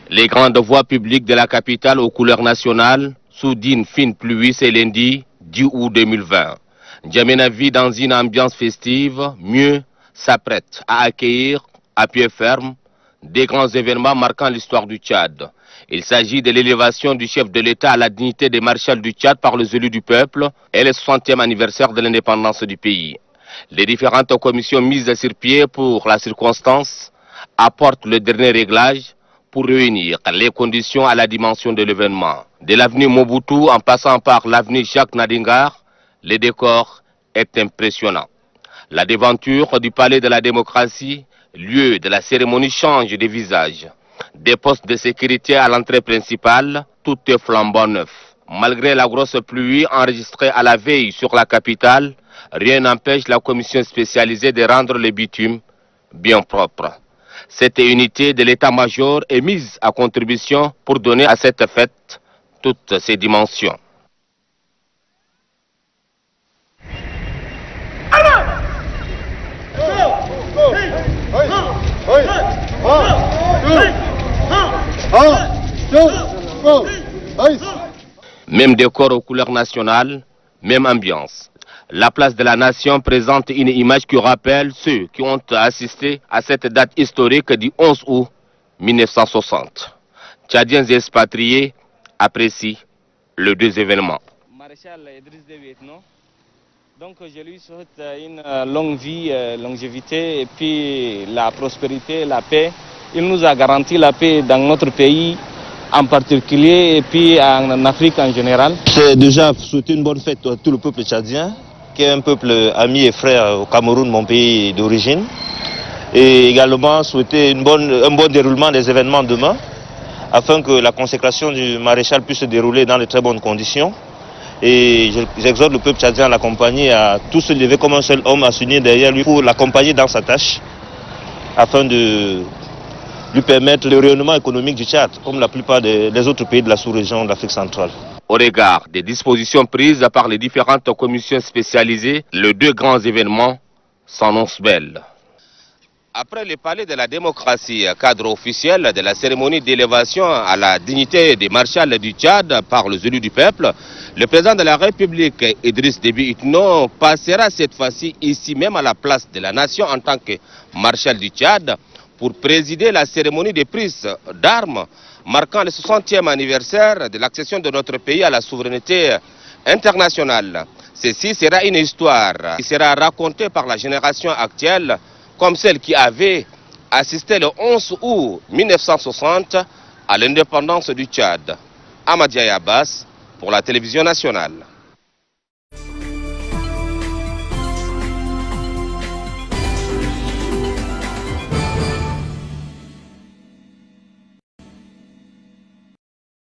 Les grandes voies publiques de la capitale aux couleurs nationales, sous d'une fine pluie ce lundi 10 août 2020. N'Djamena vit dans une ambiance festive, mieux s'apprête à accueillir à pied ferme des grands événements marquant l'histoire du Tchad. Il s'agit de l'élévation du chef de l'État à la dignité de maréchal du Tchad par les élus du peuple et le 60e anniversaire de l'indépendance du pays. Les différentes commissions mises sur pied pour la circonstance apportent le dernier réglage pour réunir les conditions à la dimension de l'événement. De l'avenue Mobutu en passant par l'avenue Jacques Nadingar, le décor est impressionnant. La devanture du palais de la démocratie, lieu de la cérémonie, change de visage. Des postes de sécurité à l'entrée principale, tout est flambant neuf. Malgré la grosse pluie enregistrée à la veille sur la capitale, rien n'empêche la commission spécialisée de rendre le bitume bien propre. Cette unité de l'état-major est mise à contribution pour donner à cette fête toutes ses dimensions. Même décor aux couleurs nationales, même ambiance. La place de la nation présente une image qui rappelle ceux qui ont assisté à cette date historique du 11 août 1960. Tchadiens et expatriés apprécient les deux événements. Maréchal Idriss Déby Itno. Donc je lui souhaite une longue vie, longévité et puis la prospérité, la paix. Il nous a garanti la paix dans notre pays en particulier et puis en Afrique en général. C'est déjà souhaiter une bonne fête à tout le peuple tchadien, qui est un peuple ami et frère au Cameroun, mon pays d'origine. Et également souhaiter un bon déroulement des événements demain, afin que la consécration du maréchal puisse se dérouler dans de très bonnes conditions. Et j'exhorte le peuple tchadien à l'accompagner, à tous se lever comme un seul homme, à s'unir derrière lui pour l'accompagner dans sa tâche, afin de lui permettre le rayonnement économique du Tchad, comme la plupart des autres pays de la sous-région de l'Afrique centrale. Au regard des dispositions prises par les différentes commissions spécialisées, les deux grands événements s'annoncent belles. Après le palais de la démocratie, cadre officiel de la cérémonie d'élévation à la dignité des marshals du Tchad par les élus du peuple, le président de la République, Idriss Déby Itno, passera cette fois-ci ici même à la place de la nation en tant que marshal du Tchad pour présider la cérémonie de prise d'armes marquant le 60e anniversaire de l'accession de notre pays à la souveraineté internationale. Ceci sera une histoire qui sera racontée par la génération actuelle comme celle qui avait assisté le 11 août 1960 à l'indépendance du Tchad. Ahmadiyya Abbas pour la télévision nationale.